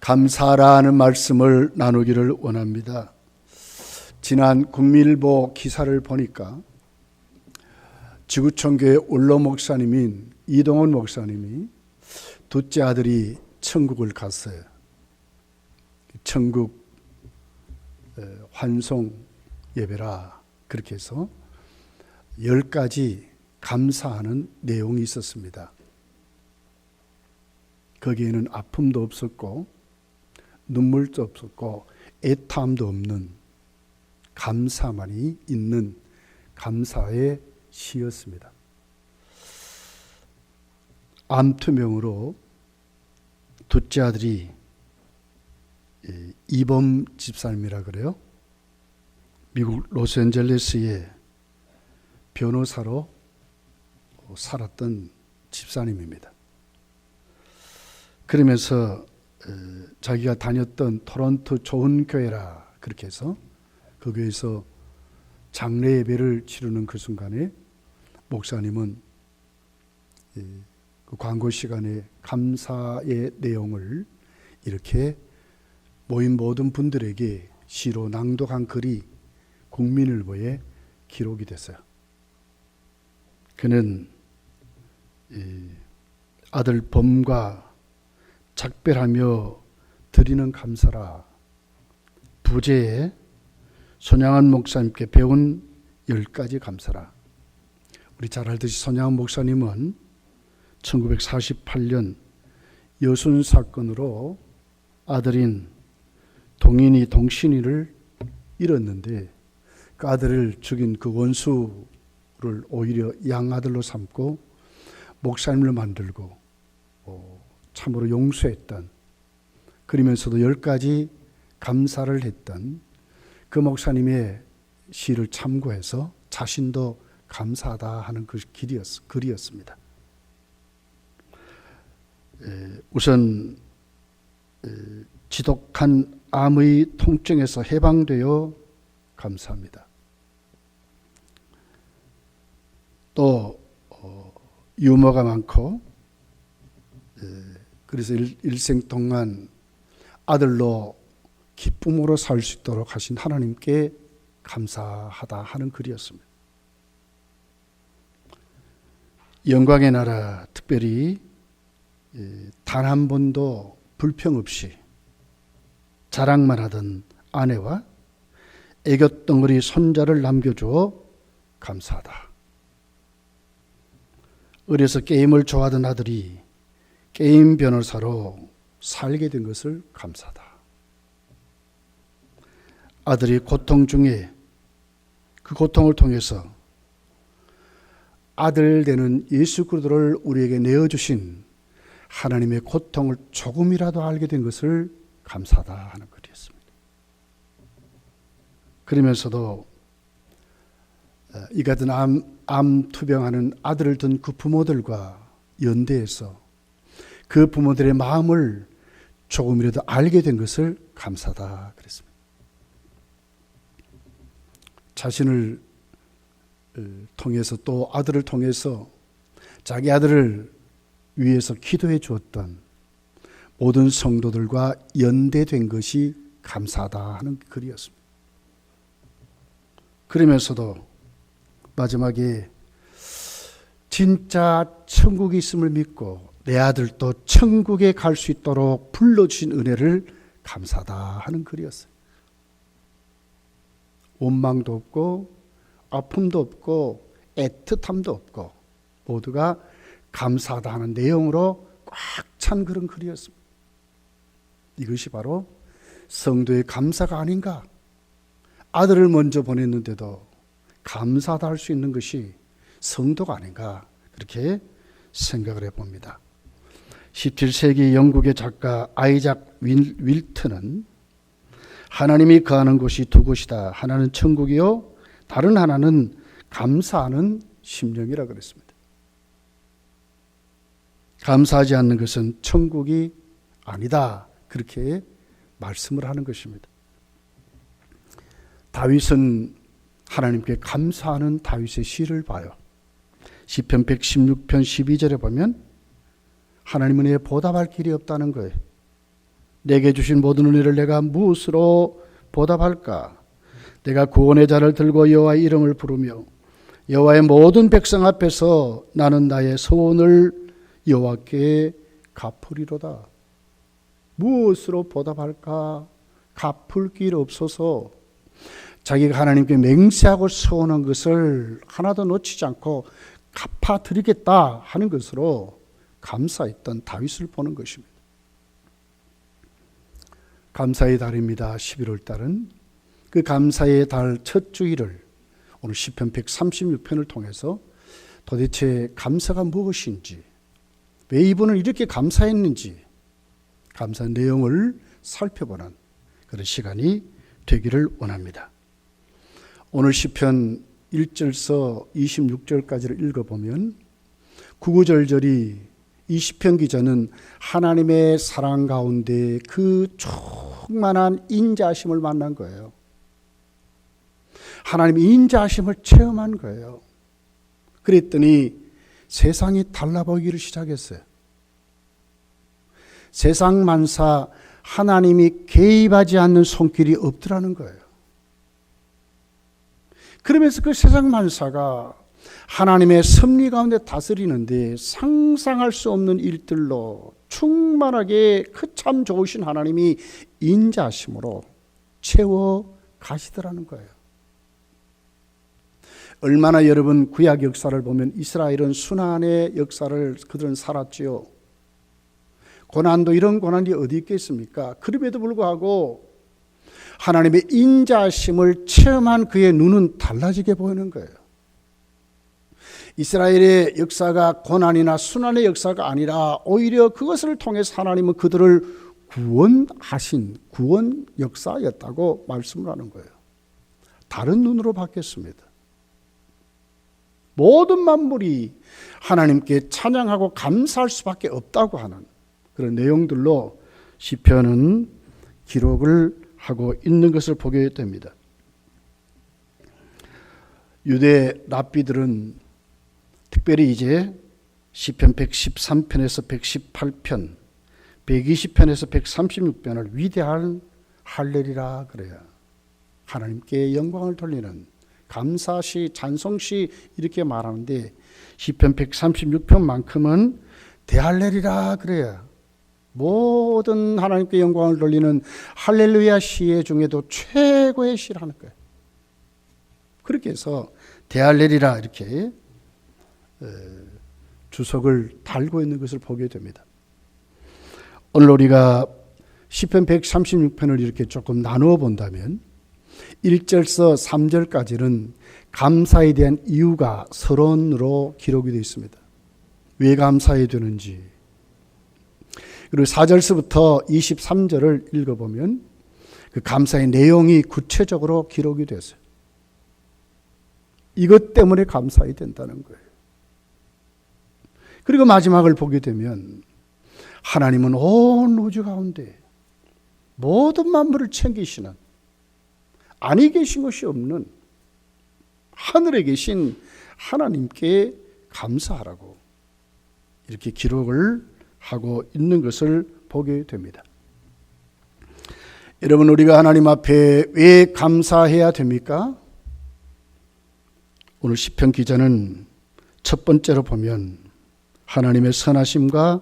감사라는 말씀을 나누기를 원합니다. 지난 국민일보 기사를 보니까 지구촌교회 원로 목사님인 이동원 목사님이 둘째 아들이 천국을 갔어요. 천국 환송 예배라 그렇게 해서 10가지 감사하는 내용이 있었습니다. 거기에는 아픔도 없었고 눈물도 없었고 애탐도 없는 감사만이 있는 감사의 시였습니다. 암투병으로 둘째 아들이 이범 집사님이라 그래요. 미국 로스앤젤레스의 변호사로 살았던 집사님입니다. 그러면서 자기가 다녔던 토론토 좋은 교회라 그렇게 해서 그 교회에서 장례 예배를 치르는 그 순간에 목사님은 그 광고 시간에 감사의 내용을 이렇게 모인 모든 분들에게 시로 낭독한 글이 국민일보에 기록이 됐어요. 그는 아들 범과 작별하며 드리는 감사라 부제에 손양한 목사님께 배운 10가지 감사라. 우리 잘 알듯이 손양한 목사님은 1948년 여순 사건으로 아들인 동신이를 잃었는데 그 아들을 죽인 그 원수를 오히려 양아들로 삼고 목사님을 만들고 참으로 용서했던, 그러면서도 10가지 감사를 했던 그 목사님의 시를 참고해서 자신도 감사하다 하는 그 글이었습니다. 우선 지독한 암의 통증에서 해방되어 감사합니다. 또 유머가 많고 그래서 일생 동안 아들로 기쁨으로 살 수 있도록 하신 하나님께 감사하다 하는 글이었습니다. 영광의 나라, 특별히 단 한 번도 불평 없이 자랑만 하던 아내와 애교덩어리 손자를 남겨주어 감사하다. 어려서 게임을 좋아하던 아들이 게임 변호사로 살게 된 것을 감사하다. 아들이 고통 중에 그 고통을 통해서 아들 되는 예수 그리스도를 우리에게 내어주신 하나님의 고통을 조금이라도 알게 된 것을 감사하다 하는 글이었습니다. 그러면서도 이 같은 암 투병하는 아들을 둔 그 부모들과 연대해서 그 부모들의 마음을 조금이라도 알게 된 것을 감사하다 그랬습니다. 자신을 통해서 또 아들을 통해서 자기 아들을 위해서 기도해 주었던 모든 성도들과 연대된 것이 감사하다 하는 글이었습니다. 그러면서도 마지막에 진짜 천국이 있음을 믿고 내 아들도 천국에 갈 수 있도록 불러주신 은혜를 감사하다 하는 글이었어요. 원망도 없고 아픔도 없고 애틋함도 없고 모두가 감사하다 하는 내용으로 꽉 찬 그런 글이었습니다. 이것이 바로 성도의 감사가 아닌가. 아들을 먼저 보냈는데도 감사하다 할 수 있는 것이 성도가 아닌가, 그렇게 생각을 해봅니다. 17세기 영국의 작가 아이작 윌트는 하나님이 거하는 곳이 두 곳이다. 하나는 천국이요, 다른 하나는 감사하는 심령이라 그랬습니다. 감사하지 않는 것은 천국이 아니다, 그렇게 말씀을 하는 것입니다. 다윗은 하나님께 감사하는 다윗의 시를 봐요. 시편 116편 12절에 보면 하나님은 왜 보답할 길이 없다는 거예요. 내게 주신 모든 은혜를 내가 무엇으로 보답할까? 내가 구원의 잔을 들고 여호와의 이름을 부르며 여호와의 모든 백성 앞에서 나는 나의 소원을 여호와께 갚으리로다. 무엇으로 보답할까? 갚을 길 없어서 자기가 하나님께 맹세하고 소원한 것을 하나도 놓치지 않고 갚아드리겠다 하는 것으로 감사했던 다윗을 보는 것입니다. 감사의 달입니다. 11월 달은 그 감사의 달 첫 주일을 오늘 시편 136편을 통해서 도대체 감사가 무엇인지, 왜 이분은 이렇게 감사했는지 감사 내용을 살펴보는 그런 시간이 되기를 원합니다. 오늘 시편 1절서 26절까지를 읽어보면 구구절절이 이 시편 기자는 하나님의 사랑 가운데 그 충만한 인자하심을 만난 거예요. 하나님의 인자하심을 체험한 거예요. 그랬더니 세상이 달라 보이기를 시작했어요. 세상 만사 하나님이 개입하지 않는 손길이 없더라는 거예요. 그러면서 그 세상 만사가 하나님의 섭리 가운데 다스리는데 상상할 수 없는 일들로 충만하게 그 참 좋으신 하나님이 인자하심으로 채워 가시더라는 거예요. 얼마나 여러분 구약 역사를 보면 이스라엘은 순환의 역사를 그들은 살았지요. 고난도 이런 고난이 어디 있겠습니까? 그럼에도 불구하고 하나님의 인자하심을 체험한 그의 눈은 달라지게 보이는 거예요. 이스라엘의 역사가 고난이나 순환의 역사가 아니라 오히려 그것을 통해서 하나님은 그들을 구원하신 구원 역사였다고 말씀을 하는 거예요. 다른 눈으로 바뀌었습니다. 모든 만물이 하나님께 찬양하고 감사할 수밖에 없다고 하는 그런 내용들로 시편은 기록을 하고 있는 것을 보게 됩니다. 유대 랍비들은 특별히 이제 시편 113편에서 118편, 120편에서 136편을 위대한 할렐이라 그래요. 하나님께 영광을 돌리는 감사시, 찬송시 이렇게 말하는데 시편 136편만큼은 대할렐이라 그래요. 모든 하나님께 영광을 돌리는 할렐루야 시의 중에도 최고의 시라는 거예요. 그렇게 해서 대할렐이라 이렇게 주석을 달고 있는 것을 보게 됩니다. 오늘 우리가 시편 136편을 이렇게 조금 나누어 본다면 1절서 3절까지는 감사에 대한 이유가 서론으로 기록이 되어 있습니다. 왜 감사해야 되는지. 그리고 4절서부터 23절을 읽어보면 그 감사의 내용이 구체적으로 기록이 됐어요. 이것 때문에 감사해야 된다는 거예요. 그리고 마지막을 보게 되면 하나님은 온 우주 가운데 모든 만물을 챙기시는 아니 계신 것이 없는 하늘에 계신 하나님께 감사하라고 이렇게 기록을 하고 있는 것을 보게 됩니다. 여러분, 우리가 하나님 앞에 왜 감사해야 됩니까? 오늘 시편 기자는 첫 번째로 보면 하나님의 선하심과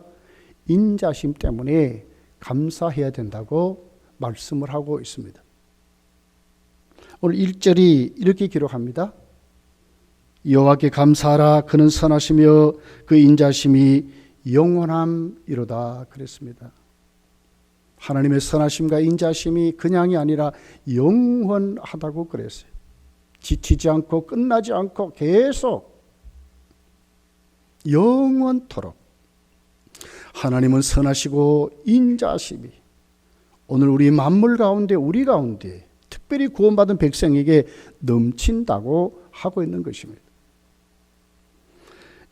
인자심 때문에 감사해야 된다고 말씀을 하고 있습니다. 오늘 1절이 이렇게 기록합니다. 여호와께 감사하라. 그는 선하시며 그 인자심이 영원함이로다 그랬습니다. 하나님의 선하심과 인자심이 그냥이 아니라 영원하다고 그랬어요. 지치지 않고 끝나지 않고 계속 영원토록 하나님은 선하시고 인자심이 오늘 우리 만물 가운데 우리 가운데 특별히 구원받은 백성에게 넘친다고 하고 있는 것입니다.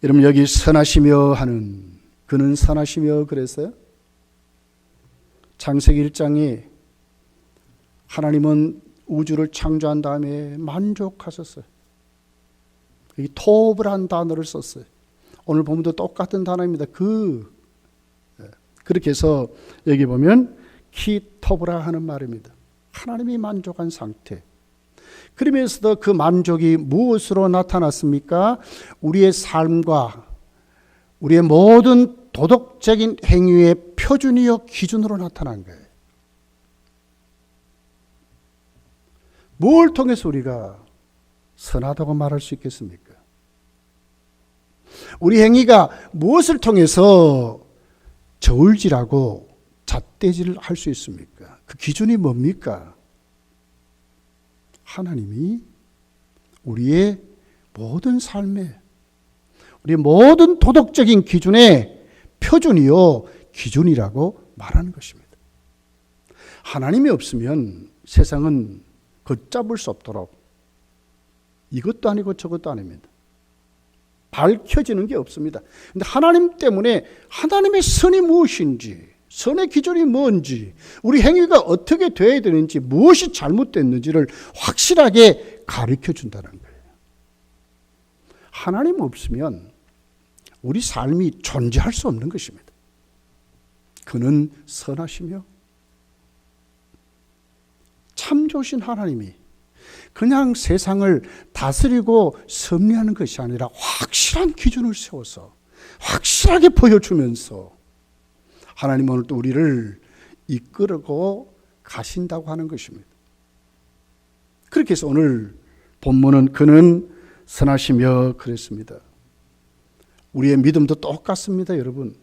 여러분, 여기 선하시며 하는 그는 선하시며 그랬어요. 창세기 1장에 하나님은 우주를 창조한 다음에 만족하셨어요. 여기 토브란 단어를 썼어요. 오늘 보면 똑같은 단어입니다. 그렇게 해서 여기 보면 키토브라 하는 말입니다. 하나님이 만족한 상태. 그러면서도 그 만족이 무엇으로 나타났습니까? 우리의 삶과 우리의 모든 도덕적인 행위의 표준이요 기준으로 나타난 거예요. 뭘 통해서 우리가 선하다고 말할 수 있겠습니까? 우리 행위가 무엇을 통해서 저울질하고 잣대질을 할 수 있습니까? 그 기준이 뭡니까? 하나님이 우리의 모든 삶에, 우리의 모든 도덕적인 기준의 표준이요 기준이라고 말하는 것입니다. 하나님이 없으면 세상은 걷잡을 수 없도록 이것도 아니고 저것도 아닙니다. 밝혀지는 게 없습니다. 그런데 하나님 때문에 하나님의 선이 무엇인지, 선의 기준이 뭔지, 우리 행위가 어떻게 되어야 되는지, 무엇이 잘못됐는지를 확실하게 가르쳐 준다는 거예요. 하나님 없으면 우리 삶이 존재할 수 없는 것입니다. 그는 선하시며 참 좋으신 하나님이 그냥 세상을 다스리고 섭리하는 것이 아니라 확실한 기준을 세워서 확실하게 보여주면서 하나님 오늘 또 우리를 이끌고 가신다고 하는 것입니다. 그렇게 해서 오늘 본문은 그는 선하시며 그랬습니다. 우리의 믿음도 똑같습니다, 여러분.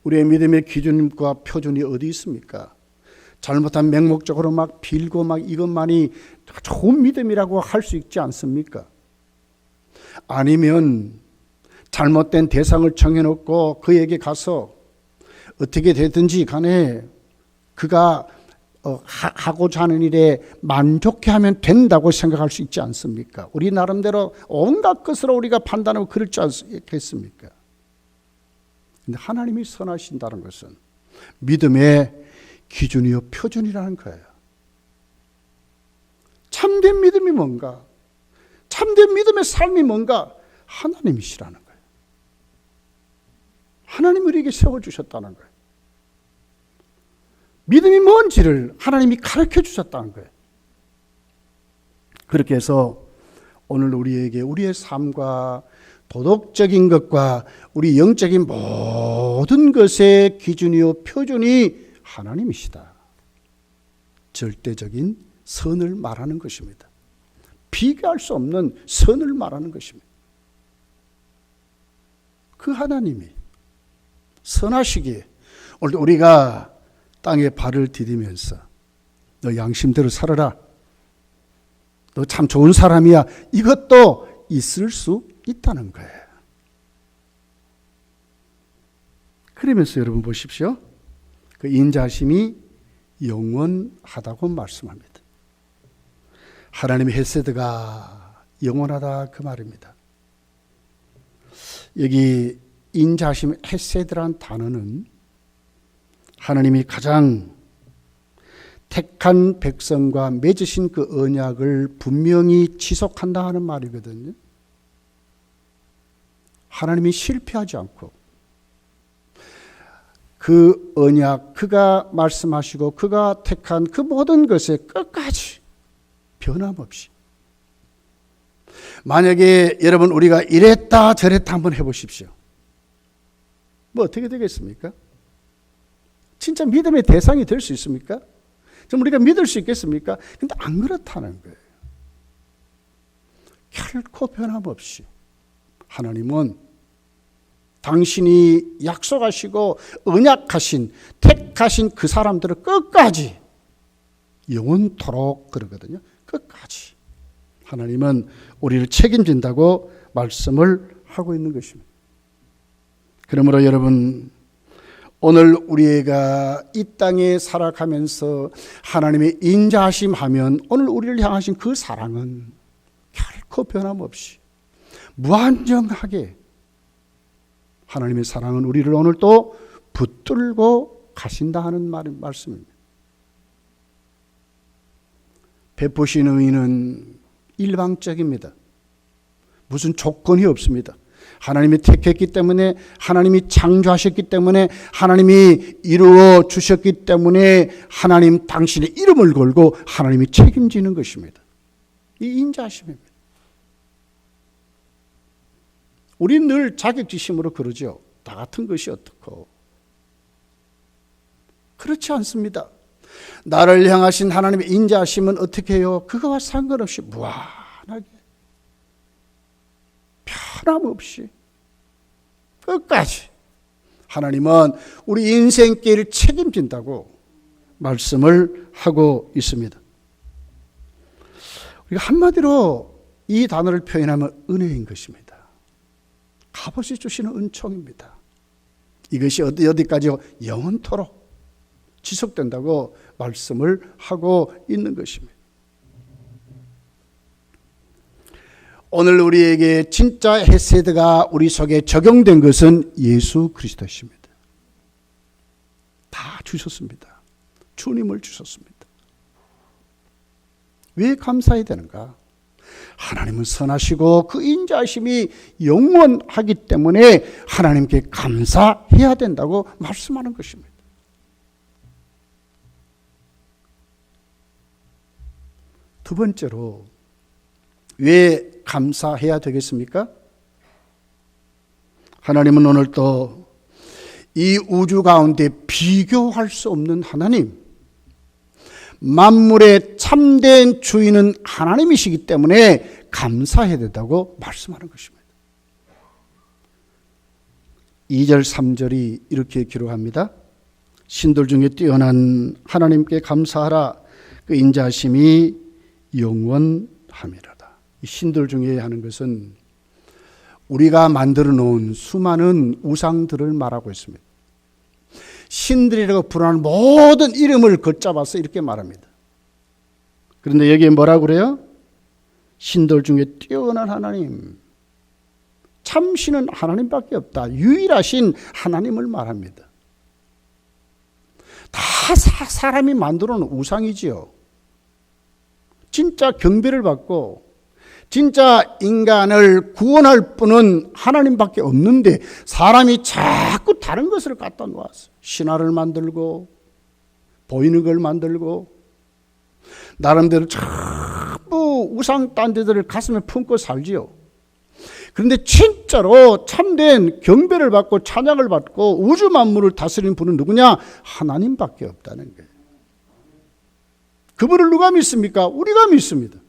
우리의 믿음의 기준과 표준이 어디 있습니까? 잘못한 맹목적으로 막 빌고 막 이것만이 좋은 믿음이라고 할 수 있지 않습니까? 아니면 잘못된 대상을 정해놓고 그에게 가서 어떻게 되든지 간에 그가 하고자 하는 일에 만족해 하면 된다고 생각할 수 있지 않습니까? 우리 나름대로 온갖 것으로 우리가 판단하고 그렇지 않겠습니까? 근데 하나님이 선하신다는 것은 믿음의 기준이요 표준이라는 거예요. 참된 믿음이 뭔가? 참된 믿음의 삶이 뭔가? 하나님이시라는 거예요. 하나님이 우리에게 세워주셨다는 거예요. 믿음이 뭔지를 하나님이 가르쳐 주셨다는 거예요. 그렇게 해서 오늘 우리에게 우리의 삶과 도덕적인 것과 우리 영적인 모든 것의 기준이요 표준이 하나님이시다. 절대적인 선을 말하는 것입니다. 비교할 수 없는 선을 말하는 것입니다. 그 하나님이 선하시기에 오늘 우리가 땅에 발을 디디면서 너 양심대로 살아라. 너 참 좋은 사람이야. 이것도 있을 수 있다는 거예요. 그러면서 여러분 보십시오. 그 인자심이 영원하다고 말씀합니다. 하나님의 헤세드가 영원하다 그 말입니다. 여기 인자심 헤세드란 단어는 하나님이 가장 택한 백성과 맺으신 그 언약을 분명히 지속한다 하는 말이거든요. 하나님이 실패하지 않고 그 언약, 그가 말씀하시고 그가 택한 그 모든 것에 끝까지 변함없이. 만약에 여러분 우리가 이랬다 저랬다 한번 해보십시오. 뭐 어떻게 되겠습니까? 진짜 믿음의 대상이 될 수 있습니까? 좀 우리가 믿을 수 있겠습니까? 근데 안 그렇다는 거예요. 결코 변함없이 하나님은 당신이 약속하시고 언약하신 택하신 그 사람들을 끝까지 영원토록 그러거든요. 끝까지 하나님은 우리를 책임진다고 말씀을 하고 있는 것입니다. 그러므로 여러분 오늘 우리가 이 땅에 살아가면서 하나님의 인자하심하면 오늘 우리를 향하신 그 사랑은 결코 변함없이 무한정하게 하나님의 사랑은 우리를 오늘 또 붙들고 가신다 하는 말씀입니다. 베푸시는 의는 일방적입니다. 무슨 조건이 없습니다. 하나님이 택했기 때문에, 하나님이 창조하셨기 때문에, 하나님이 이루어 주셨기 때문에 하나님 당신의 이름을 걸고 하나님이 책임지는 것입니다. 이 인자하심입니다. 우리는 늘 자격지심으로 그러죠. 나 같은 것이 어떻고. 그렇지 않습니다. 나를 향하신 하나님의 인자하심은 어떻게 해요? 그거와 상관없이 무한하게 변함없이 끝까지 하나님은 우리 인생길을 책임진다고 말씀을 하고 있습니다. 우리가 한마디로 이 단어를 표현하면 은혜인 것입니다. 값없이 주시는 은총입니다. 이것이 어디까지요? 영원토록 지속된다고 말씀을 하고 있는 것입니다. 오늘 우리에게 진짜 헤세드가 우리 속에 적용된 것은 예수 그리스도십니다. 다 주셨습니다. 주님을 주셨습니다. 왜 감사해야 되는가? 하나님은 선하시고 그 인자하심이 영원하기 때문에 하나님께 감사해야 된다고 말씀하는 것입니다. 두 번째로 왜 감사해야 되겠습니까? 하나님은 오늘 또 이 우주 가운데 비교할 수 없는 하나님, 만물의 참된 주인은 하나님이시기 때문에 감사해야 된다고 말씀하는 것입니다. 2절 3절이 이렇게 기록합니다. 신들 중에 뛰어난 하나님께 감사하라. 그 인자하심이 영원함이로다. 이 신들 중에 하는 것은 우리가 만들어 놓은 수많은 우상들을 말하고 있습니다. 신들이라고 부르는 모든 이름을 걷잡아서 이렇게 말합니다. 그런데 여기에 뭐라고 그래요? 신들 중에 뛰어난 하나님, 참신은 하나님밖에 없다. 유일하신 하나님을 말합니다. 다 사람이 만들어 놓은 우상이지요. 진짜 경배를 받고 진짜 인간을 구원할 분은 하나님밖에 없는데 사람이 자꾸 다른 것을 갖다 놓았어요. 신화를 만들고 보이는 걸 만들고 나름대로 전부 우상 딴지들을 가슴에 품고 살지요. 그런데 진짜로 참된 경배를 받고 찬양을 받고 우주 만물을 다스리는 분은 누구냐? 하나님밖에 없다는 거예요. 그분을 누가 믿습니까? 우리가 믿습니다.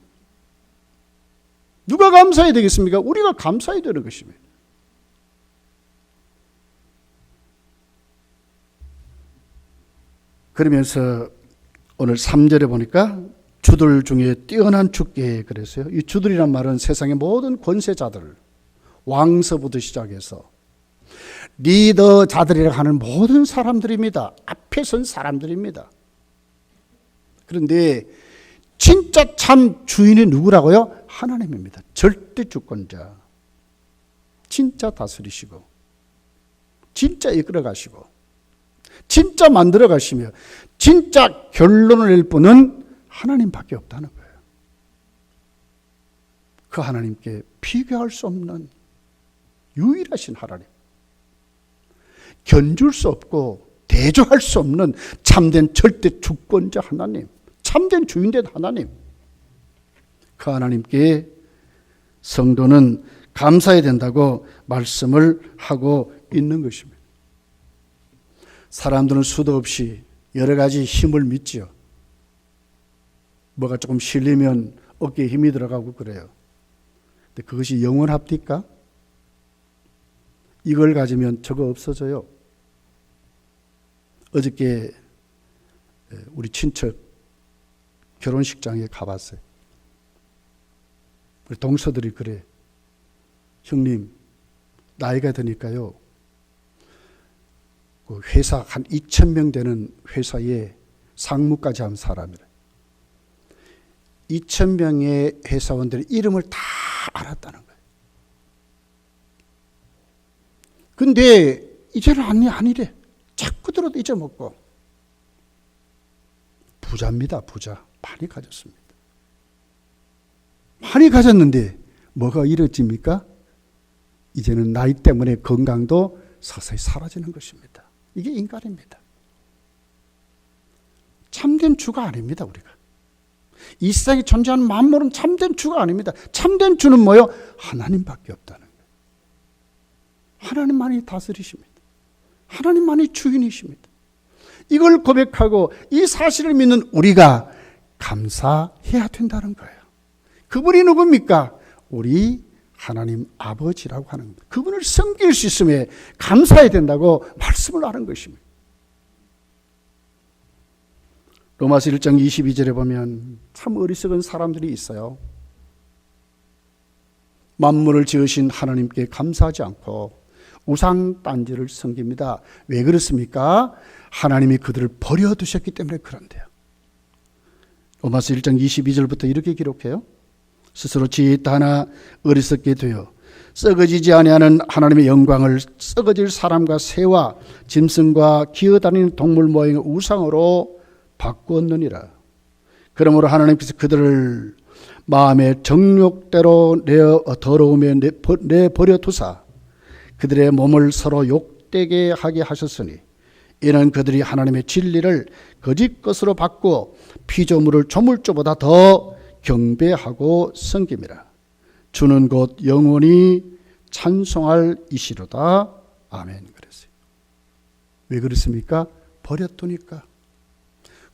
누가 감사해야 되겠습니까? 우리가 감사해야 되는 것입니다. 그러면서 오늘 3절에 보니까 주들 중에 뛰어난 주께 그랬어요. 이 주들이란 말은 세상의 모든 권세자들, 왕서부터 시작해서 리더자들이라고 하는 모든 사람들입니다. 앞에 선 사람들입니다. 그런데 진짜 참 주인이 누구라고요? 하나님입니다. 절대 주권자. 진짜 다스리시고 진짜 이끌어 가시고 진짜 만들어 가시며 진짜 결론을 낼 분은 하나님밖에 없다는 거예요. 그 하나님께 비교할 수 없는 유일하신 하나님, 견줄 수 없고 대조할 수 없는 참된 절대 주권자 하나님, 참된 주인된 하나님, 그 하나님께 성도는 감사해야 된다고 말씀을 하고 있는 것입니다. 사람들은 수도 없이 여러 가지 힘을 믿지요. 뭐가 조금 실리면 어깨에 힘이 들어가고 그래요. 근데 그것이 영원합니까? 이걸 가지면 저거 없어져요. 어저께 우리 친척 결혼식장에 가봤어요. 우리 동서들이 그래. 형님, 나이가 드니까요. 그 회사 한 2,000명 되는 회사에 상무까지 한 사람이래. 2,000명의 회사원들의 이름을 다 알았다는 거예요. 근데 이제는 아니래. 자꾸 들어도 잊어먹고. 부자입니다, 부자. 많이 가졌습니다. 많이 가졌는데 뭐가 이루어집니까? 이제는 나이 때문에 건강도 서서히 사라지는 것입니다. 이게 인간입니다. 참된 주가 아닙니다. 우리가 이 세상에 존재하는 만물은 참된 주가 아닙니다. 참된 주는 뭐요? 하나님밖에 없다는 거예요. 하나님만이 다스리십니다. 하나님만이 주인이십니다. 이걸 고백하고 이 사실을 믿는 우리가 감사해야 된다는 거예요. 그분이 누굽니까? 우리 하나님 아버지라고 하는 겁니다. 그분을 섬길 수 있음에 감사해야 된다고 말씀을 하는 것입니다. 로마서 1장 22절에 보면 참 어리석은 사람들이 있어요. 만물을 지으신 하나님께 감사하지 않고 우상 딴지를 섬깁니다. 왜 그렇습니까? 하나님이 그들을 버려두셨기 때문에 그런데요. 로마서 1장 22절부터 이렇게 기록해요. 스스로 지혜있다 하나 어리석게 되어 썩어지지 아니하는 하나님의 영광을 썩어질 사람과 새와 짐승과 기어다니는 동물 모양의 우상으로 바꾸었느니라. 그러므로 하나님께서 그들을 마음의 정욕대로 내어 더러움에 내버려 두사 그들의 몸을 서로 욕되게 하게 하셨으니 이는 그들이 하나님의 진리를 거짓 것으로 바꾸어 피조물을 조물주보다 더 경배하고 섬김이라. 주는 곧 영원히 찬송할 이시로다. 아멘. 그랬어요. 왜 그렇습니까? 버렸더니까.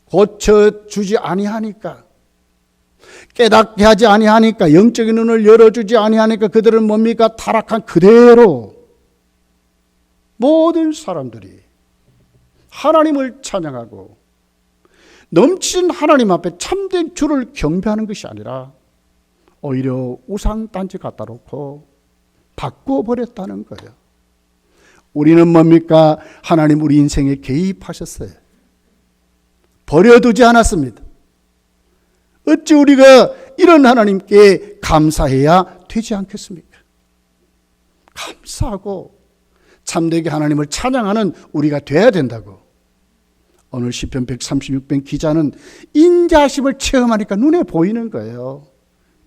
고쳐주지 아니하니까. 깨닫게 하지 아니하니까. 영적인 눈을 열어주지 아니하니까 그들은 뭡니까? 타락한 그대로 모든 사람들이 하나님을 찬양하고 넘치는 하나님 앞에 참된 주를 경배하는 것이 아니라 오히려 우상단지 갖다 놓고 바꿔버렸다는 거예요. 우리는 뭡니까? 하나님 우리 인생에 개입하셨어요. 버려두지 않았습니다. 어찌 우리가 이런 하나님께 감사해야 되지 않겠습니까? 감사하고 참되게 하나님을 찬양하는 우리가 돼야 된다고. 오늘 시편 136편 기자는 인자심을 체험하니까 눈에 보이는 거예요.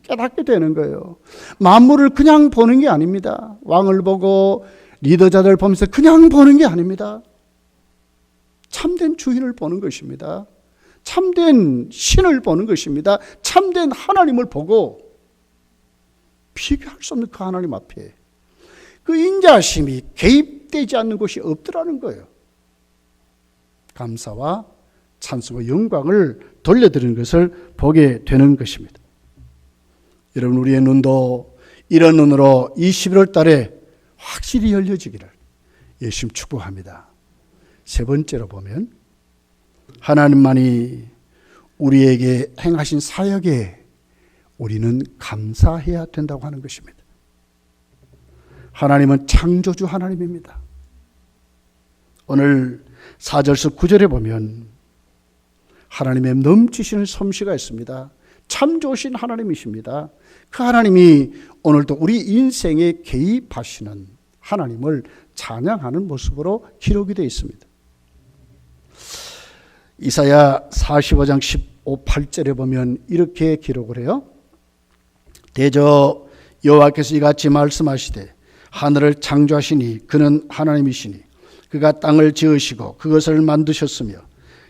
깨닫게 되는 거예요. 만물을 그냥 보는 게 아닙니다. 왕을 보고 리더자들 보면서 그냥 보는 게 아닙니다. 참된 주인을 보는 것입니다. 참된 신을 보는 것입니다. 참된 하나님을 보고 비교할 수 없는 그 하나님 앞에 그 인자심이 개입되지 않는 곳이 없더라는 거예요. 감사와 찬송과 영광을 돌려드리는 것을 보게 되는 것입니다. 여러분, 우리의 눈도 이런 눈으로 이 11월 달에 확실히 열려지기를 예수님 축복합니다. 세 번째로 보면 하나님만이 우리에게 행하신 사역에 우리는 감사해야 된다고 하는 것입니다. 하나님은 창조주 하나님입니다. 오늘 4절에서 9절에 보면 하나님의 넘치시는 솜씨가 있습니다. 참 좋으신 하나님이십니다. 그 하나님이 오늘도 우리 인생에 개입하시는 하나님을 찬양하는 모습으로 기록이 되어 있습니다. 이사야 45장 15, 8절에 보면 이렇게 기록을 해요. 대저 여호와께서 이같이 말씀하시되 하늘을 창조하시니 그는 하나님이시니 그가 땅을 지으시고 그것을 만드셨으며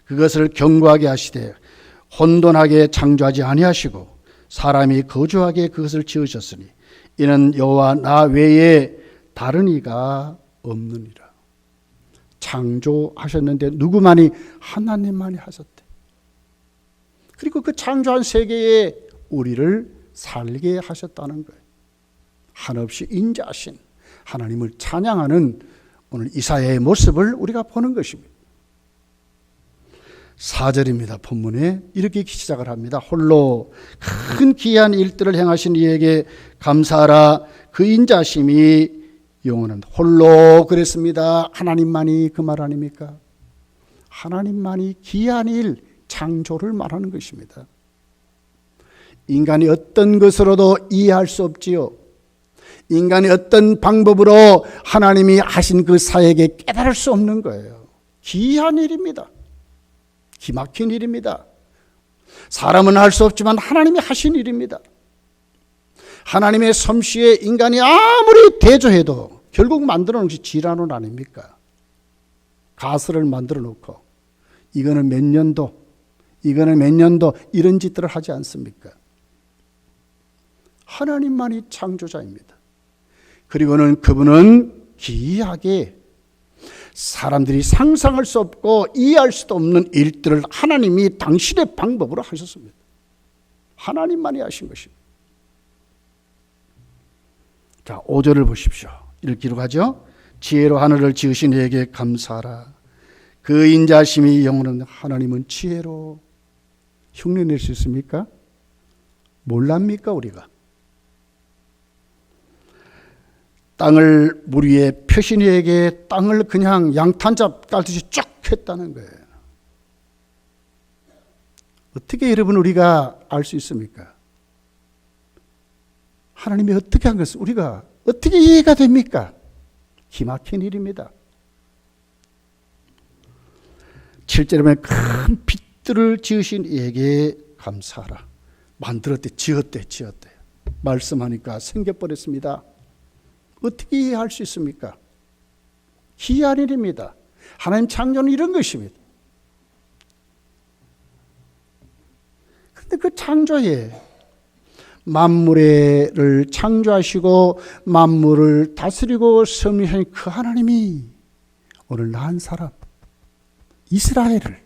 그것을 견고하게 하시되 혼돈하게 창조하지 아니하시고 사람이 거주하게 그것을 지으셨으니 이는 여호와 나 외에 다른 이가 없느니라. 창조하셨는데 누구만이? 하나님만이 하셨대. 그리고 그 창조한 세계에 우리를 살게 하셨다는 거예요. 한없이 인자하신 하나님을 찬양하는 오늘 이사야의 모습을 우리가 보는 것입니다. 4절입니다. 본문에 이렇게 시작을 합니다. 홀로 큰 기이한 일들을 행하신 이에게 감사하라. 그 인자심이 영원한. 홀로 그랬습니다. 하나님만이 그 말 아닙니까? 하나님만이 기이한 일, 창조를 말하는 것입니다. 인간이 어떤 것으로도 이해할 수 없지요. 인간이 어떤 방법으로 하나님이 하신 그 사역에 깨달을 수 없는 거예요. 기이한 일입니다. 기막힌 일입니다. 사람은 할 수 없지만 하나님이 하신 일입니다. 하나님의 솜씨에 인간이 아무리 대조해도 결국 만들어 놓은 것이 지라는 아닙니까? 가설을 만들어 놓고 이거는 몇 년도, 이거는 몇 년도 이런 짓들을 하지 않습니까? 하나님만이 창조자입니다. 그리고는 그분은 기이하게 사람들이 상상할 수 없고 이해할 수도 없는 일들을 하나님이 당신의 방법으로 하셨습니다. 하나님만이 하신 것입니다. 자, 5절을 보십시오. 이렇게 기록하죠. 지혜로 하늘을 지으신 이에게 감사하라. 그 인자심이 영원한 하나님은 지혜로 흉내낼 수 있습니까? 몰랍니까 우리가? 땅을 물 위에 펴신 이에게 땅을 그냥 양탄자 깔듯이 쫙 했다는 거예요. 어떻게 여러분 우리가 알 수 있습니까? 하나님이 어떻게 한 것을 우리가 어떻게 이해가 됩니까? 기막힌 일입니다. 7절에 보면 큰 빛들을 지으신 이에게 감사하라. 만들었대, 지었대. 말씀하니까 생겨버렸습니다. 어떻게 이해할 수 있습니까? 기이한 일입니다. 하나님 창조는 이런 것입니다. 그런데 그 창조에 만물을 창조하시고 만물을 다스리고 섭리하신 그 하나님이 오늘 낳은 사람 이스라엘을,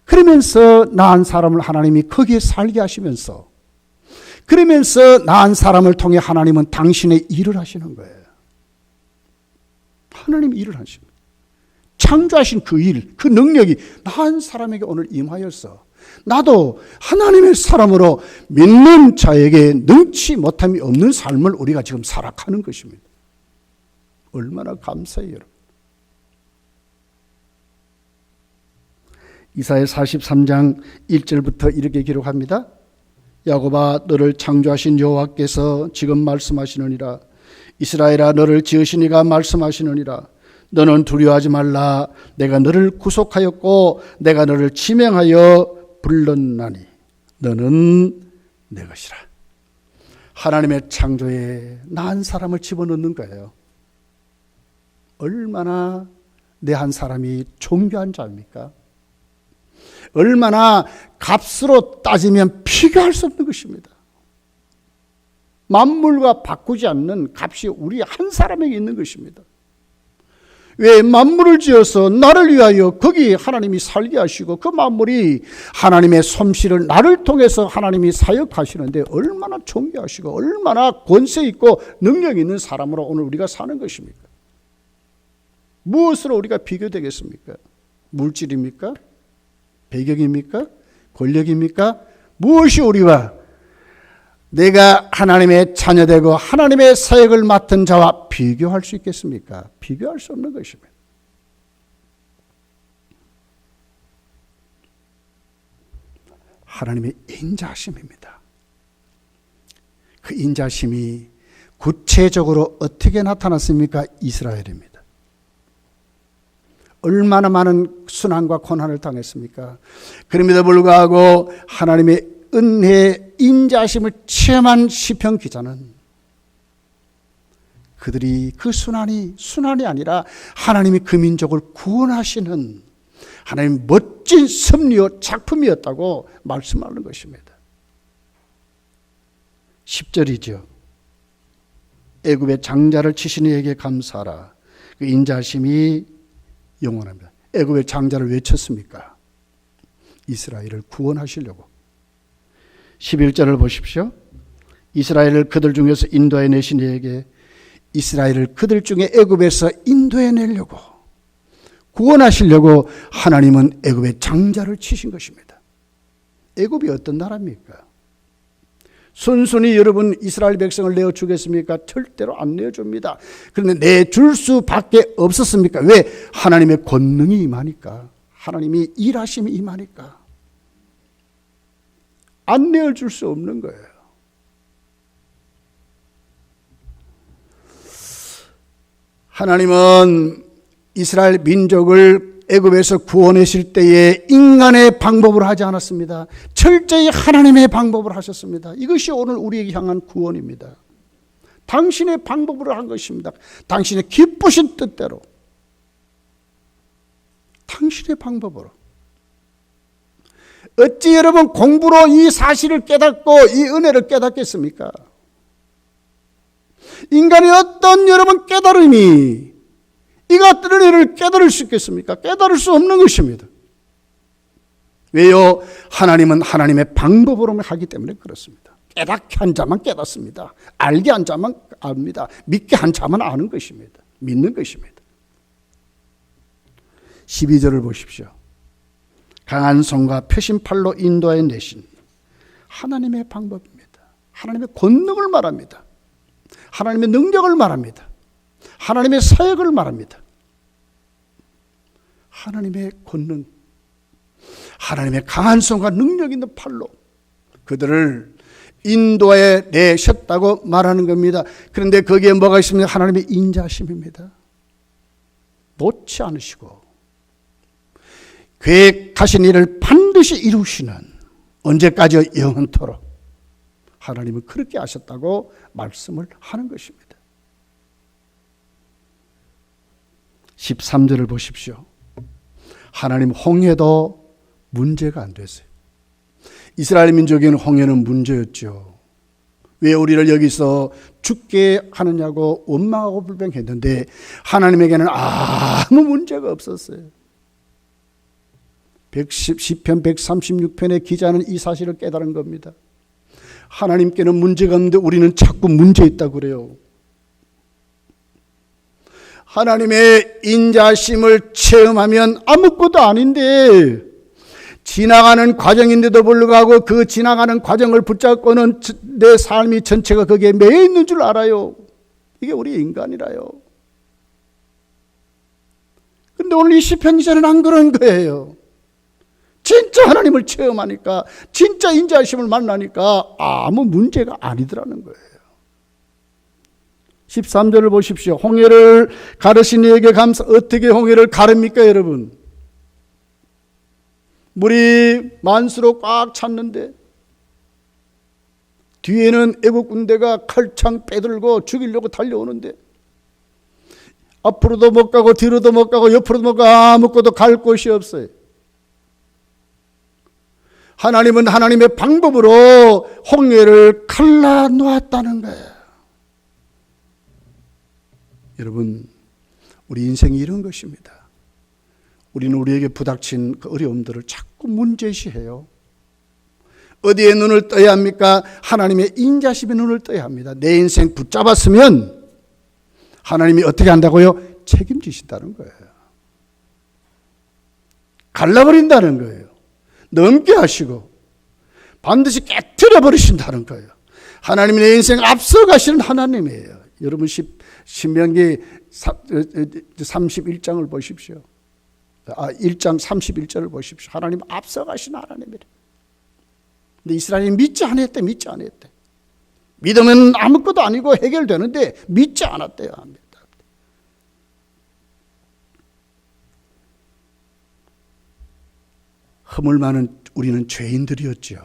그러면서 낳은 사람을 하나님이 거기에 살게 하시면서, 그러면서 낳은 사람을 통해 하나님은 당신의 일을 하시는 거예요. 하나님 일을 하십니다. 창조하신 그 일, 그 능력이 낳은 사람에게 오늘 임하여서 나도 하나님의 사람으로 믿는 자에게 능치 못함이 없는 삶을 우리가 지금 살아가는 것입니다. 얼마나 감사해요, 여러분. 이사야 43장 1절부터 이렇게 기록합니다. 야곱아, 너를 창조하신 여호와께서 지금 말씀하시느니라. 이스라엘아, 너를 지으신 이가 말씀하시느니라. 너는 두려워하지 말라. 내가 너를 구속하였고 내가 너를 지명하여 불렀나니 너는 내 것이라. 하나님의 창조에 낳은 사람을 집어넣는 거예요. 얼마나 내 한 사람이 존귀한 자입니까? 얼마나 값으로 따지면 비교할 수 없는 것입니다. 만물과 바꾸지 않는 값이 우리 한 사람에게 있는 것입니다. 왜 만물을 지어서 나를 위하여 거기 하나님이 살게 하시고 그 만물이 하나님의 솜씨를 나를 통해서 하나님이 사역하시는데 얼마나 존귀하시고 얼마나 권세 있고 능력 있는 사람으로 오늘 우리가 사는 것입니까? 무엇으로 우리가 비교되겠습니까? 물질입니까? 배경입니까? 권력입니까? 무엇이 우리와 내가 하나님의 자녀되고 하나님의 사역을 맡은 자와 비교할 수 있겠습니까? 비교할 수 없는 것입니다. 하나님의 인자심입니다. 그 인자심이 구체적으로 어떻게 나타났습니까? 이스라엘입니다. 얼마나 많은 순환과 고난을 당했습니까? 그럼에도 불구하고 하나님의 은혜의 인자심을 체험한 시편 기자는 그들이 그 순환이 아니라 하나님이 그 민족을 구원하시는 하나님의 멋진 섭리요 작품이었다고 말씀하는 것입니다. 10절이죠. 애굽의 장자를 치신 이에게 감사하라. 그 인자심이 영원합니다. 애굽의 장자를 왜 쳤습니까? 이스라엘을 구원하시려고. 11절을 보십시오. 이스라엘을 그들 중에서 인도해 내신 이에게, 이스라엘을 그들 중에 애굽에서 인도해 내려고 구원하시려고 하나님은 애굽의 장자를 치신 것입니다. 애굽이 어떤 나라입니까? 순순히 여러분 이스라엘 백성을 내어주겠습니까? 절대로 안 내어줍니다. 그런데 내줄 수밖에 없었습니까? 왜? 하나님의 권능이 임하니까, 하나님이 일하심이 임하니까 안 내어줄 수 없는 거예요. 하나님은 이스라엘 민족을 애굽에서 구원하실 때에 인간의 방법으로 하지 않았습니다. 철저히 하나님의 방법으로 하셨습니다. 이것이 오늘 우리에게 향한 구원입니다. 당신의 방법으로 한 것입니다. 당신의 기쁘신 뜻대로, 당신의 방법으로. 어찌 여러분 공부로 이 사실을 깨닫고 이 은혜를 깨닫겠습니까? 인간의 어떤 여러분 깨달음이 이 같은 은혜를 깨달을 수 있겠습니까? 깨달을 수 없는 것입니다. 왜요? 하나님은 하나님의 방법으로 하기 때문에 그렇습니다. 깨닫게 한 자만 깨닫습니다. 알게 한 자만 압니다. 믿게 한 자만 아는 것입니다. 믿는 것입니다. 12절을 보십시오. 강한 손과 표심팔로 인도하여 내신 하나님의 방법입니다. 하나님의 권능을 말합니다. 하나님의 능력을 말합니다. 하나님의 사역을 말합니다. 하나님의 권능, 하나님의 강한 손과 능력 있는 팔로 그들을 인도해 내셨다고 말하는 겁니다. 그런데 거기에 뭐가 있습니까? 하나님의 인자심입니다. 놓지 않으시고 계획하신 일을 반드시 이루시는, 언제까지요? 영원토록. 하나님은 그렇게 하셨다고 말씀을 하는 것입니다. 13절을 보십시오. 하나님 홍해도 문제가 안 됐어요. 이스라엘 민족에는 홍해는 문제였죠. 왜 우리를 여기서 죽게 하느냐고 원망하고 불평했는데 하나님에게는 아무 문제가 없었어요. 시편 136편의 기자는 이 사실을 깨달은 겁니다. 하나님께는 문제가 없는데 우리는 자꾸 문제 있다고 그래요. 하나님의 인자심을 체험하면 아무것도 아닌데 지나가는 과정인데도 불구하고 그 지나가는 과정을 붙잡고는 내 삶이 전체가 거기에 매여 있는 줄 알아요. 이게 우리 인간이라요. 그런데 오늘 이 시편 기자는 안 그런 거예요. 진짜 하나님을 체험하니까, 진짜 인자하심을 만나니까 아무 문제가 아니더라는 거예요. 13절을 보십시오. 홍해를 가르신 이에게 감사. 어떻게 홍해를 가릅니까 여러분? 물이 만수로 꽉 찼는데 뒤에는 애국 군대가 칼창 빼들고 죽이려고 달려오는데 앞으로도 못 가고 뒤로도 못 가고 옆으로도 못 가고 아무것도 갈 곳이 없어요. 하나님은 하나님의 방법으로 홍해를 갈라놓았다는 거예요. 여러분, 우리 인생이 이런 것입니다. 우리는 우리에게 부닥친 그 어려움들을 자꾸 문제시해요. 어디에 눈을 떠야 합니까? 하나님의 인자심에 눈을 떠야 합니다. 내 인생 붙잡았으면 하나님이 어떻게 한다고요? 책임지신다는 거예요. 갈라버린다는 거예요. 넘게 하시고 반드시 깨트려 버리신다는 거예요. 하나님이 내 인생 앞서가시는 하나님이에요. 여러분 신명기 31장을 보십시오. 1장 31절을 보십시오. 하나님 앞서가신 하나님이래. 근데 이스라엘이 믿지 않았대. 믿으면 아무것도 아니고 해결되는데 믿지 않았대요. 허물 많은 우리는 죄인들이었죠.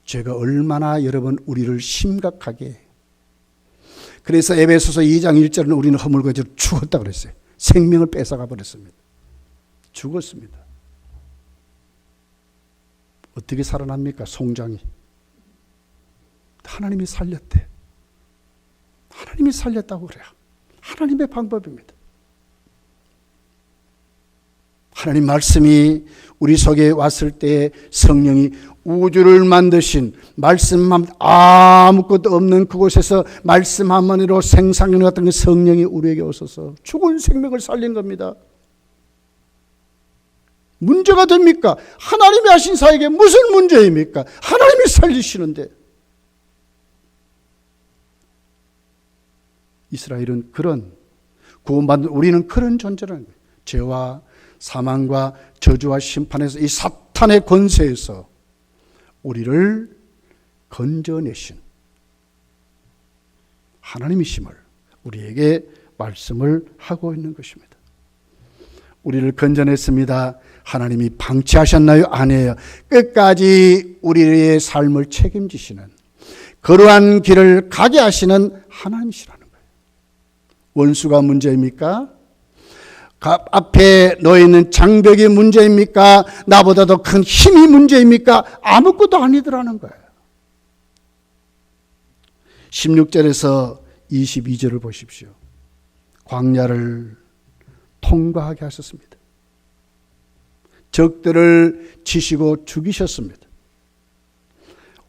죄가 얼마나 여러분 우리를 심각하게. 그래서 에베소서 2장 1절은 우리는 허물과 죄로 죽었다 그랬어요. 생명을 뺏어가 버렸습니다. 죽었습니다. 어떻게 살아납니까? 송장이. 하나님이 살렸대. 하나님이 살렸다고 그래요. 하나님의 방법입니다. 하나님 말씀이 우리 속에 왔을 때 성령이 우주를 만드신 말씀만 아무것도 없는 그곳에서 말씀 한마디로 생상력 같은 그 성령이 우리에게 오셔서 죽은 생명을 살린 겁니다. 문제가 됩니까? 하나님이 하신 사역에 무슨 문제입니까? 하나님이 살리시는데. 이스라엘은 그런 구원받은 우리는 그런 존재라는 거예요. 죄와 사망과 저주와 심판에서 이 사탄의 권세에서 우리를 건져내신 하나님이심을 우리에게 말씀을 하고 있는 것입니다. 우리를 건져냈습니다. 하나님이 방치하셨나요? 아니에요. 끝까지 우리의 삶을 책임지시는, 그러한 길을 가게 하시는 하나님이시라는 거예요. 원수가 문제입니까? 앞에 놓여있는 장벽이 문제입니까? 나보다 더 큰 힘이 문제입니까? 아무것도 아니더라는 거예요. 16절에서 22절을 보십시오. 광야를 통과하게 하셨습니다. 적들을 치시고 죽이셨습니다.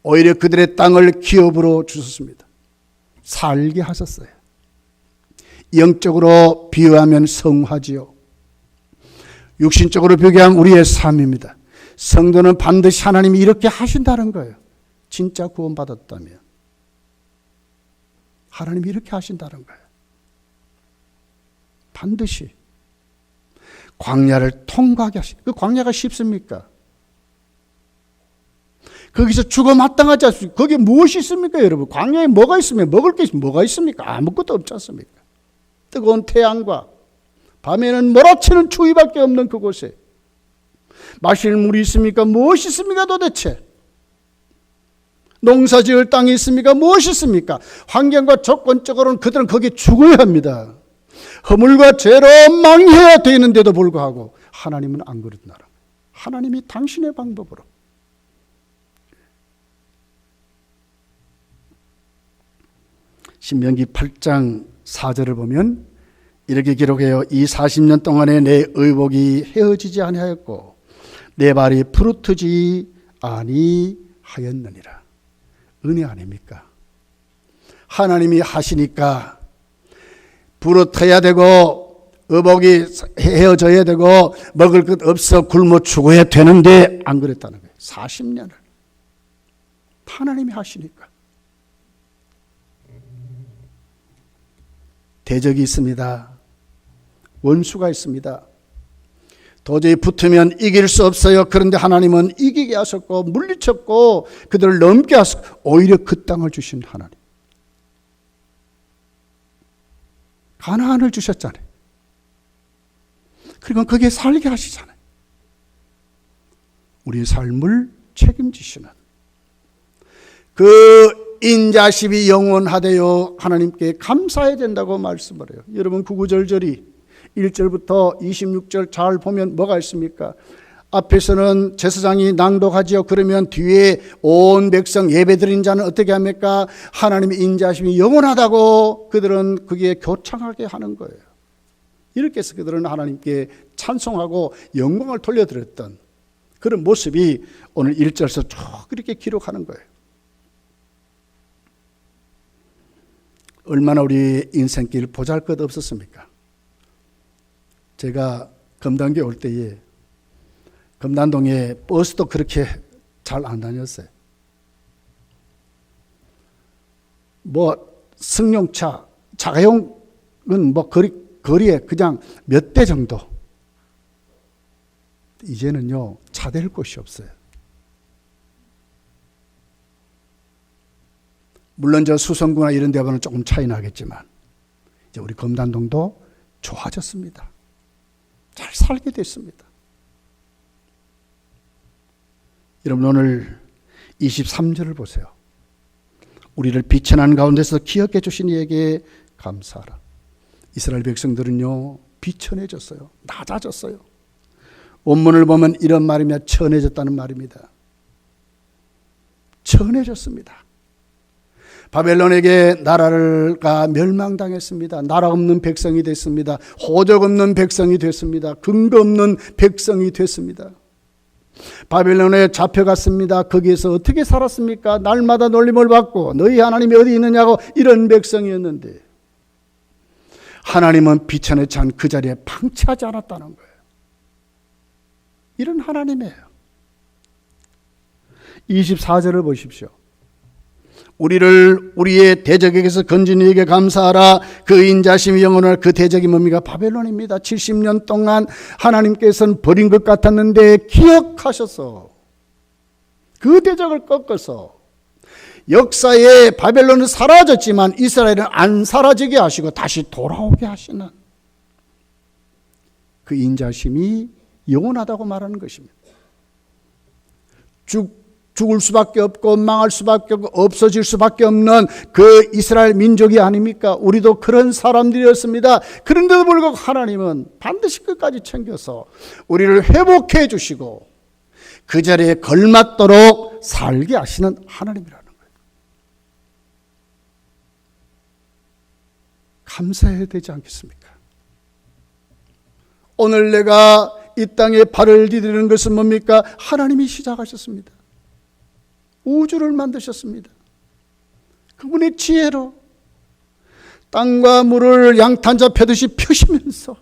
오히려 그들의 땅을 기업으로 주셨습니다. 살게 하셨어요. 영적으로 비유하면 성화지요. 육신적으로 비교하면 우리의 삶입니다. 성도는 반드시 하나님이 이렇게 하신다는 거예요. 진짜 구원받았다면 하나님이 이렇게 하신다는 거예요. 반드시 광야를 통과하게 하시고, 그 광야가 쉽습니까? 거기서 죽어 마땅하지 않습니까? 거기에 무엇이 있습니까, 여러분? 광야에 뭐가 있으면 먹을 게 뭐가 있습니까? 아무것도 없지 않습니까? 뜨거운 태양과 밤에는 몰아치는 추위밖에 없는 그곳에 마실 물이 있습니까? 무엇이 있습니까 도대체? 농사 지을 땅이 있습니까? 무엇이 있습니까? 환경과 조건적으로는 그들은 거기에 죽어야 합니다. 허물과 죄로 망해야 되는데도 불구하고 하나님은 안 그러더라. 하나님이 당신의 방법으로. 신명기 8장 4절을 보면 이렇게 기록해요. 이 40년 동안에 내 의복이 헤어지지 아니하였고 내 발이 부르트지 아니하였느니라. 은혜 아닙니까? 하나님이 하시니까 부르트야 되고 의복이 헤어져야 되고 먹을 것 없어 굶어 죽어야 되는데 안 그랬다는 거예요. 40년을 하나님이 하시니까. 대적이 있습니다. 원수가 있습니다. 도저히 붙으면 이길 수 없어요. 그런데 하나님은 이기게 하셨고 물리쳤고 그들을 넘게 하셨고 오히려 그 땅을 주신 하나님. 가나안을 주셨잖아요. 그리고 거기에 살게 하시잖아요. 우리의 삶을 책임지시는 그 인자심이 영원하되어 하나님께 감사해야 된다고 말씀을 해요. 여러분 구구절절이 1절부터 26절 잘 보면 뭐가 있습니까? 앞에서는 제사장이 낭독하지요. 그러면 뒤에 온 백성 예배드린 자는 어떻게 합니까? 하나님의 인자심이 영원하다고 그들은 거기에 교창하게 하는 거예요. 이렇게 해서 그들은 하나님께 찬송하고 영광을 돌려드렸던 그런 모습이 오늘 1절에서 쭉 이렇게 기록하는 거예요. 얼마나 우리 인생길 보잘것 없었습니까? 제가 금단교에 올 때에 금단동에 버스도 그렇게 잘 안 다녔어요. 뭐 승용차, 자가용은 뭐 거리에 그냥 몇 대 정도. 이제는요 차 댈 곳이 없어요. 물론 저 수성구나 이런 데하고는 조금 차이 나겠지만 이제 우리 금단동도 좋아졌습니다. 잘 살게 됐습니다. 여러분 오늘 23절을 보세요. 우리를 비천한 가운데서 기억해 주신 이에게 감사하라. 이스라엘 백성들은요 비천해졌어요. 낮아졌어요. 원문을 보면 이런 말이며 천해졌다는 말입니다. 천해졌습니다. 바벨론에게 나라가 멸망당했습니다. 나라 없는 백성이 됐습니다. 호적 없는 백성이 됐습니다. 근거 없는 백성이 됐습니다. 바벨론에 잡혀갔습니다. 거기에서 어떻게 살았습니까? 날마다 놀림을 받고 너희 하나님이 어디 있느냐고 이런 백성이었는데 하나님은 비천에 찬 그 자리에 방치하지 않았다는 거예요. 이런 하나님이에요. 24절을 보십시오. 우리를 우리의 대적에게서 건진 이에게 감사하라. 그 인자심이 영원할 그 대적이 뭡니까? 바벨론입니다. 70년 동안 하나님께서는 버린 것 같았는데 기억하셔서 그 대적을 꺾어서 역사에 바벨론은 사라졌지만 이스라엘은 안 사라지게 하시고 다시 돌아오게 하시는 그 인자심이 영원하다고 말하는 것입니다. 죽을 수밖에 없고 망할 수밖에 없고 없어질 수밖에 없는 그 이스라엘 민족이 아닙니까? 우리도 그런 사람들이었습니다. 그런데도 불구하고 하나님은 반드시 끝까지 챙겨서 우리를 회복해 주시고 그 자리에 걸맞도록 살게 하시는 하나님이라는 거예요. 감사해야 되지 않겠습니까? 오늘 내가 이 땅에 발을 디디는 것은 뭡니까? 하나님이 시작하셨습니다. 우주를 만드셨습니다. 그분의 지혜로 땅과 물을 양탄자 펴듯이 펴시면서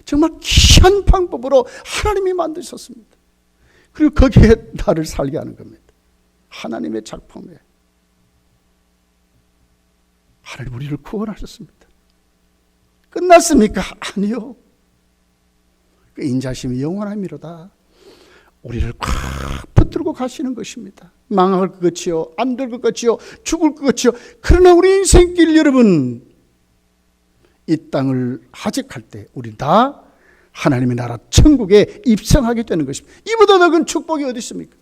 정말 귀한 방법으로 하나님이 만드셨습니다. 그리고 거기에 나를 살게 하는 겁니다. 하나님의 작품에 하나님 우리를 구원하셨습니다. 끝났습니까? 아니요. 그 인자심이 영원함이로다. 우리를 꽉 붙들고 가시는 것입니다. 망할 것 같이요, 안 될 것 같이요, 죽을 것 같이요. 그러나 우리 인생길 여러분, 이 땅을 하직할 때 우리 다 하나님의 나라 천국에 입성하게 되는 것입니다. 이보다 더 큰 축복이 어디 있습니까?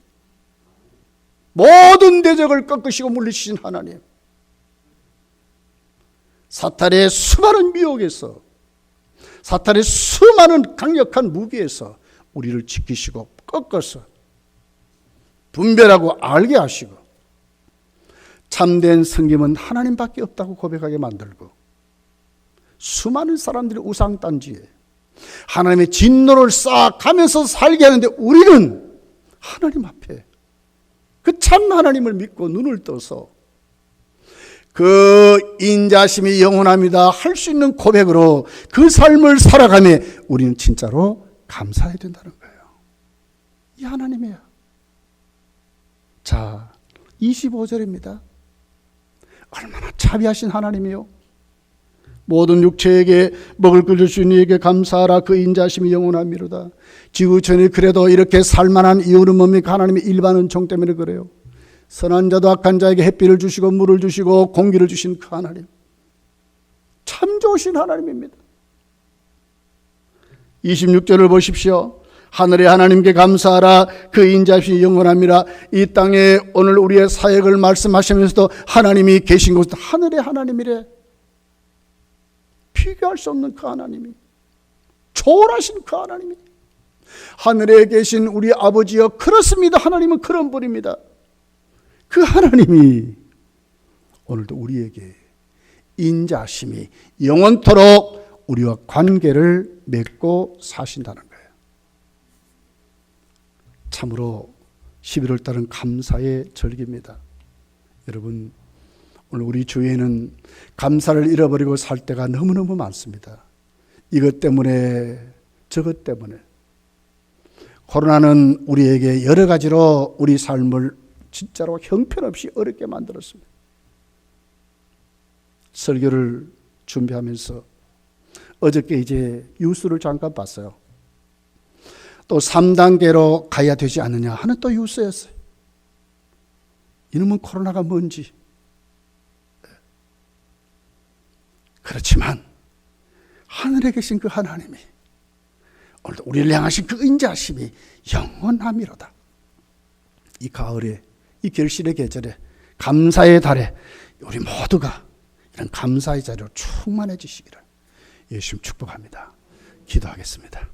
모든 대적을 꺾으시고 물리치신 하나님, 사탄의 수많은 미혹에서, 사탄의 수많은 강력한 무기에서 우리를 지키시고 꺾어서 분별하고 알게 하시고 참된 성김은 하나님밖에 없다고 고백하게 만들고 수많은 사람들이 우상단지에 하나님의 진노를 쌓아가면서 살게 하는데 우리는 하나님 앞에 그 참 하나님을 믿고 눈을 떠서 그 인자심이 영원합니다 할 수 있는 고백으로 그 삶을 살아가며 우리는 진짜로 감사해야 된다는 거예요. 이 하나님이야. 자, 25절입니다. 얼마나 자비하신 하나님이요. 모든 육체에게 먹을 것 주신 이에게 감사하라. 그 인자심이 영원함이로다. 지구촌이 그래도 이렇게 살만한 이유는 뭡니까? 하나님의 일반 은총 때문에 그래요. 선한 자도 악한 자에게 햇빛을 주시고 물을 주시고 공기를 주신 그 하나님, 참 좋으신 하나님입니다. 26절을 보십시오. 하늘의 하나님께 감사하라. 그 인자심이 영원함이라. 이 땅에 오늘 우리의 사역을 말씀하시면서도 하나님이 계신 곳은 하늘의 하나님이래. 비교할 수 없는 그 하나님이, 초월하신 그 하나님이, 하늘에 계신 우리 아버지여, 그렇습니다. 하나님은 그런 분입니다. 그 하나님이 오늘도 우리에게 인자심이 영원토록 우리와 관계를 맺고 사신다는 거예요. 참으로 11월 달은 감사의 절기입니다. 여러분, 오늘 우리 주위에는 감사를 잃어버리고 살 때가 너무너무 많습니다. 이것 때문에 저것 때문에. 코로나는 우리에게 여러 가지로 우리 삶을 진짜로 형편없이 어렵게 만들었습니다. 설교를 준비하면서 어저께 이제 뉴스를 잠깐 봤어요. 또 3단계로 가야 되지 않느냐 하는 또 뉴스였어요. 이놈은 코로나가 뭔지. 그렇지만 하늘에 계신 그 하나님이 오늘도 우리를 향하신 그 인자심이 영원함이로다. 이 가을에, 이 결실의 계절에, 감사의 달에 우리 모두가 이런 감사의 자리로 충만해지시기를 예수님 축복합니다. 기도하겠습니다.